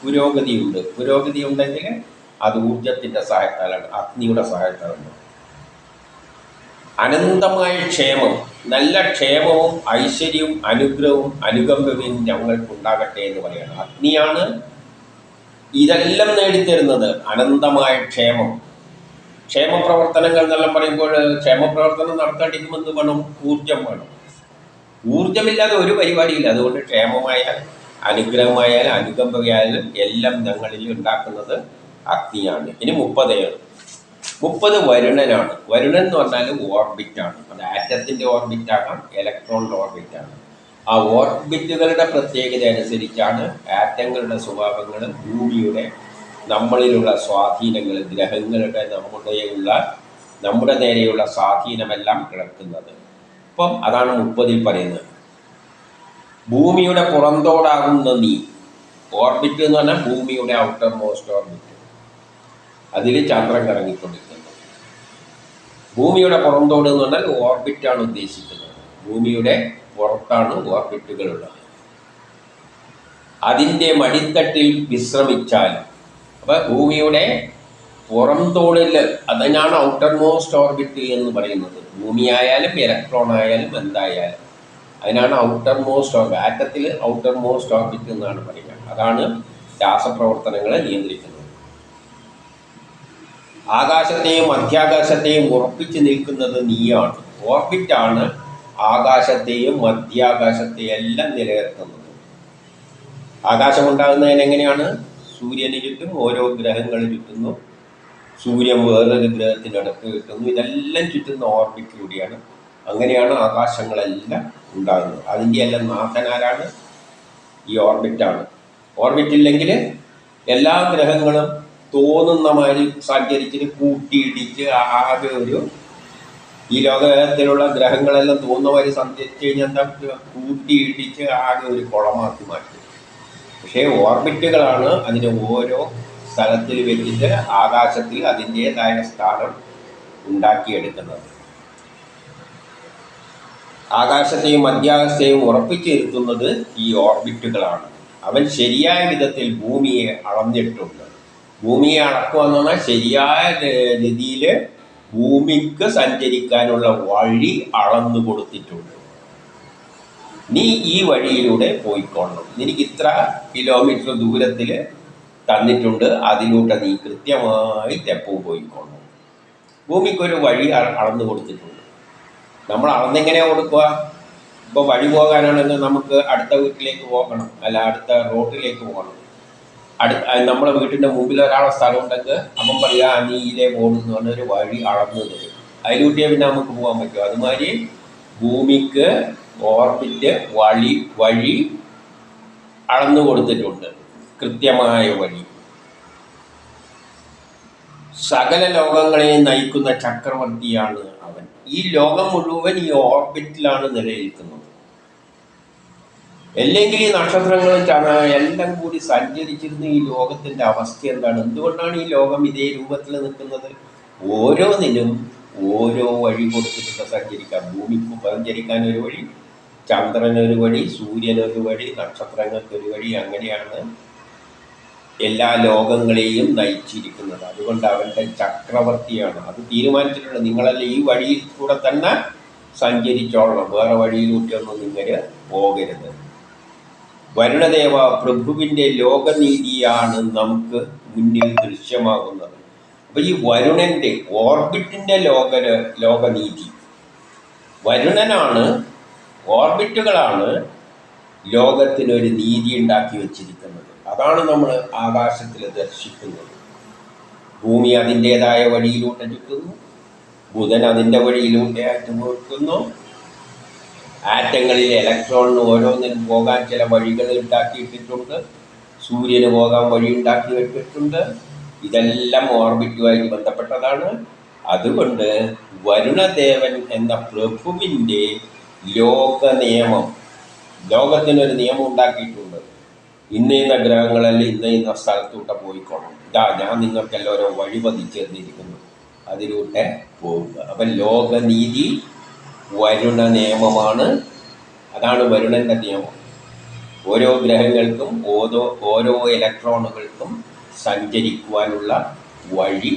പുരോഗതിയുണ്ട്. പുരോഗതി ഉണ്ടെങ്കിൽ അത് ഊർജത്തിൻ്റെ സഹായത്താലാണ്, അഗ്നിയുടെ സഹായത്താലാണ്. അനന്തമായ ക്ഷേമം, നല്ല ക്ഷേമവും ഐശ്വര്യവും അനുഗ്രഹവും അനുകമ്പയും ഞങ്ങൾക്കുണ്ടാകട്ടെ എന്ന് പറയണം. അഗ്നിയാണ് ഇതെല്ലാം നേടിത്തരുന്നത്. അനന്തമായ ക്ഷേമപ്രവർത്തനങ്ങൾ എന്നെല്ലാം പറയുമ്പോൾ, ക്ഷേമപ്രവർത്തനം നടത്തേണ്ടിരിക്കുമ്പോൾ എന്ത് വേണം? ഊർജം വേണം. ഊർജമില്ലാതെ ഒരു പരിപാടിയില്ല. അതുകൊണ്ട് ക്ഷേമമായാൽ, അനുഗ്രഹമായാലും, അനുകമ്പയായാലും എല്ലാം ഞങ്ങളിൽ ഉണ്ടാക്കുന്നത് അഗ്നിയാണ്. ഇനി 30 വരുണനാണ്. വരുണൻ എന്ന് പറഞ്ഞാൽ ഓർബിറ്റാണ്. അത് ആറ്റത്തിൻ്റെ ഓർബിറ്റാകാം, ഇലക്ട്രോണിൻ്റെ ഓർബിറ്റാണ്. ആ ഓർബിറ്റുകളുടെ പ്രത്യേകത അനുസരിച്ചാണ് ആറ്റങ്ങളുടെ സ്വഭാവങ്ങൾ, ഭൂമിയുടെ നമ്മളിലുള്ള സ്വാധീനങ്ങൾ, ഗ്രഹങ്ങളുടെ നമ്മുടെ നേരെയുള്ള സ്വാധീനമെല്ലാം കിടക്കുന്നത്. അപ്പം അതാണ് 30 പറയുന്നത്. ഭൂമിയുടെ പുറന്തോടാകുന്ന നീ. ഓർബിറ്റ് എന്ന് പറഞ്ഞാൽ ഭൂമിയുടെ ഔട്ടർ മോസ്റ്റ് ഓർബിറ്റ്. അതിൽ ചന്ദ്രൻ കറങ്ങിക്കൊണ്ടിരിക്കുന്നത്. ഭൂമിയുടെ പുറന്തോട് എന്ന് പറഞ്ഞാൽ ഓർബിറ്റാണ് ഉദ്ദേശിക്കുന്നത്. ഭൂമിയുടെ പുറത്താണ് ഓർബിറ്റുകളുള്ളത്. അതിൻ്റെ മടിത്തട്ടിൽ വിശ്രമിച്ചാൽ, അപ്പോൾ ഭൂമിയുടെ പുറംതോടിൽ, അതിനാണ് ഔട്ടർ മോസ്റ്റ് ഓർബിറ്റ് എന്ന് പറയുന്നത്. ഭൂമിയായാലും ഇലക്ട്രോൺ ആയാലും എന്തായാലും അതിനാണ് ഔട്ടർ മോസ്റ്റ് ഓർബിറ്റ്. ആറ്റത്തിൽ ഔട്ടർ മോസ്റ്റ് ഓർബിറ്റ് എന്നാണ് പറയുക. അതാണ് രാസപ്രവർത്തനങ്ങളെ നിയന്ത്രിക്കുന്നത്. ആകാശത്തെയും മധ്യാകാശത്തെയും ഉറപ്പിച്ച് നിൽക്കുന്നത് നീയാണ്. ഓർബിറ്റാണ് ആകാശത്തെയും മധ്യാകാശത്തെയും എല്ലാം നിലനിർത്തുന്നത്. ആകാശമുണ്ടാകുന്നതിന് എങ്ങനെയാണ്? സൂര്യന് ചുറ്റും ഓരോ ഗ്രഹങ്ങൾ ചുറ്റുന്നു, സൂര്യൻ വേറൊരു ഗ്രഹത്തിനടുത്ത് കിട്ടുന്നു. ഇതെല്ലാം ചുറ്റുന്ന ഓർബിറ്റിലൂടെയാണ്. അങ്ങനെയാണ് ആകാശങ്ങളെല്ലാം ഉണ്ടാകുന്നത്. അതിൻ്റെ എല്ലാം നാഥനാരാണ്? ഈ ഓർബിറ്റാണ്. ഓർബിറ്റില്ലെങ്കിൽ എല്ലാ ഗ്രഹങ്ങളും തോന്നുന്ന മാതിരി സഞ്ചരിച്ചിട്ട് കൂട്ടിയിടിച്ച് ആകെ ഒരു ഈ ലോകത്തിലുള്ള ഗ്രഹങ്ങളെല്ലാം തോന്നുന്ന മാതിരി സഞ്ചരിച്ച് കഴിഞ്ഞാൽ എന്താ കൂട്ടിയിടിച്ച് ആകെ ഒരു കുളമാക്കി മാറ്റും. പക്ഷേ ഓർബിറ്റുകളാണ് അതിന് ഓരോ സ്ഥലത്തിൽ വെച്ചിട്ട് ആകാശത്തിൽ അതിൻ്റേതായ സ്ഥാനം ഉണ്ടാക്കിയെടുക്കുന്നത്. ആകാശത്തെയും മധ്യാകാശത്തെയും ഉറപ്പിച്ചിരുത്തുന്നത് ഈ ഓർബിറ്റുകളാണ്. അവൻ ശരിയായ വിധത്തിൽ ഭൂമിയെ അളന്നിട്ടുണ്ട്. ഭൂമിയെ അളക്കുക എന്ന് പറഞ്ഞാൽ ശരിയായ രീതിയിൽ ഭൂമിക്ക് സഞ്ചരിക്കാനുള്ള വഴി അളന്നു കൊടുത്തിട്ടുണ്ട്. നീ ഈ വഴിയിലൂടെ പോയിക്കൊള്ളണം, നിനക്ക് ഇത്ര കിലോമീറ്റർ ദൂരത്തിൽ തന്നിട്ടുണ്ട്, അതിലൂടെ നീ കൃത്യമായി തെപ്പവും പോയിക്കൊള്ളണം. ഭൂമിക്കൊരു വഴി അളന്നു കൊടുത്തിട്ടുണ്ട്. നമ്മൾ അളന്നെങ്ങനെയാണ് കൊടുക്കുക? ഇപ്പോൾ വഴി പോകാനാണെങ്കിൽ നമുക്ക് അടുത്ത വീട്ടിലേക്ക് പോകണം, അല്ല അടുത്ത റോഡിലേക്ക് പോകണം. നമ്മളെ വീട്ടിൻ്റെ മുമ്പിൽ ഒരാളെ സ്ഥലം ഉണ്ടെങ്കിൽ അപ്പം പറയുക നീ ഇതിലേ പോകുന്നു പറഞ്ഞൊരു വഴി അളന്നു തരും. അതിലൂട്ടിയാൽ പിന്നെ നമുക്ക് പോകാൻ പറ്റും. അതുമാതിരി ഭൂമിക്ക് ഓർബിറ്റ് വഴി അളന്നു കൊടുത്തിട്ടുണ്ട്, കൃത്യമായ വഴി. സകല ലോകങ്ങളെയും നയിക്കുന്ന ചക്രവർത്തിയാണ് അവൻ. ഈ ലോകം മുഴുവൻ ഈ ഓർബിറ്റിലാണ് നിലനിൽക്കുന്നത്. അല്ലെങ്കിൽ ഈ നക്ഷത്രങ്ങളും എല്ലാം കൂടി സഞ്ചരിച്ചിരുന്ന ഈ ലോകത്തിൻ്റെ അവസ്ഥ എന്താണ്? എന്തുകൊണ്ടാണ് ഈ ലോകം ഇതേ രൂപത്തിൽ നിൽക്കുന്നത്? ഓരോന്നിനും ഓരോ വഴി കൊടുത്തിട്ട് സഞ്ചരിക്കാം. ഭൂമിക്ക് സഞ്ചരിക്കാൻ ഒരു വഴി, ചന്ദ്രനൊരു വഴി, സൂര്യനൊരു വഴി, നക്ഷത്രങ്ങൾക്കൊരു വഴി. അങ്ങനെയാണ് എല്ലാ ലോകങ്ങളെയും നയിച്ചിരിക്കുന്നത്. അതുകൊണ്ട് അവൻ്റെ ചക്രവർത്തിയാണ്. അത് തീരുമാനിച്ചിട്ടുണ്ട്. നിങ്ങളെല്ലാം ഈ വഴിയിൽ കൂടെ തന്നെ സഞ്ചരിച്ചോളണം, വേറെ വഴിയിലൂട്ടൊന്നും നിങ്ങൾ പോകരുത്. വരുണദേവ പ്രഭുവിൻ്റെ ലോകനീതിയാണ് നമുക്ക് മുന്നിൽ ദൃശ്യമാകുന്നത്. അപ്പോൾ ഈ വരുണൻ്റെ ഓർബിറ്റിൻ്റെ ലോകനീതി, വരുണനാണ്, ഓർബിറ്റുകളാണ് ലോകത്തിനൊരു നീതി ഉണ്ടാക്കി വച്ചിരിക്കുന്നത്. അതാണ് നമ്മൾ ആകാശത്തിൽ ദർശിക്കുന്നത്. ഭൂമി അതിൻ്റേതായ വഴിയിലൂടെ ചുറ്റുന്നു, ബുധൻ അതിൻ്റെ വഴിയിലൂടെ ചുറ്റുന്നു. ആറ്റങ്ങളിൽ ഇലക്ട്രോണിന് ഓരോന്നിനും പോകാൻ ചില വഴികൾ ഉണ്ടാക്കിയിട്ടിട്ടുണ്ട്. സൂര്യന് പോകാൻ വഴി ഉണ്ടാക്കി വെച്ചിട്ടുണ്ട്. ഇതെല്ലാം ഓർബിറ്റുമായിട്ട് ബന്ധപ്പെട്ടതാണ്. അതുകൊണ്ട് വരുണദേവൻ എന്ന പ്രഭുവിൻ്റെ ലോക നിയമം, ലോകത്തിനൊരു നിയമം ഉണ്ടാക്കിയിട്ടുണ്ട്. ഇന്ന ഗ്രഹങ്ങളെല്ലാം ഇന്ന സ്ഥലത്തൂടെ പോയിക്കോണം. ഞാൻ നിങ്ങൾക്കെല്ലാം ഓരോ വഴി പതിച്ചേർന്നിരിക്കുന്നു, അതിലൂടെ പോവുക. അപ്പം ലോകനീതി വരുണ നിയമമാണ്. അതാണ് വരുണൻ്റെ നിയമം. ഓരോ ഗ്രഹങ്ങൾക്കും ഓരോ ഇലക്ട്രോണുകൾക്കും സഞ്ചരിക്കുവാനുള്ള വഴി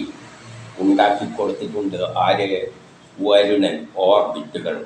ഉണ്ടാക്കി കൊടുത്തിട്ടുണ്ട്. ആര്? വരുണൻ, ഓർബിറ്റുകൾ.